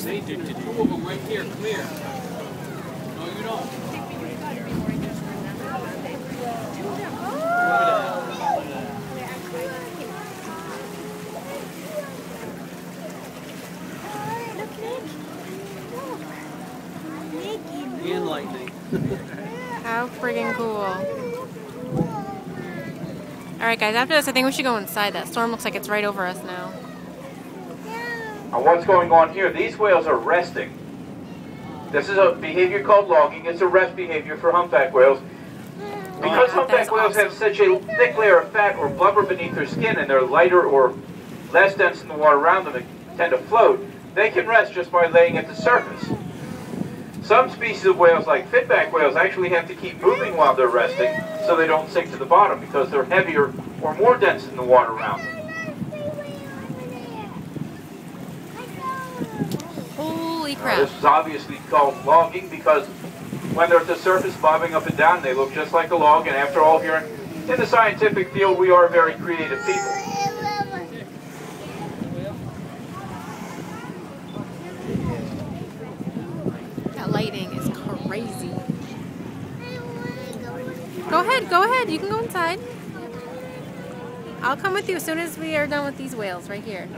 See, two of them right here, clear. No, you don't. And lightning. How friggin' cool. Alright guys, after this I think we should go inside. That storm looks like it's right over us now. What's going on here? These whales are resting. This is a behavior called logging. It's a rest behavior for humpback whales. Because humpback whales have such a thick layer of fat or blubber beneath their skin and they're lighter or less dense in the water around them and tend to float, they can rest just by laying at the surface. Some species of whales, like finback whales, actually have to keep moving while they're resting so they don't sink to the bottom because they're heavier or more dense in the water around them. Holy crap. This is obviously called logging because when they're at the surface bobbing up and down, they look just like a log, and after all, here in the scientific field, we are very creative people. That lighting is crazy. Go ahead, you can go inside. I'll come with you as soon as we are done with these whales right here.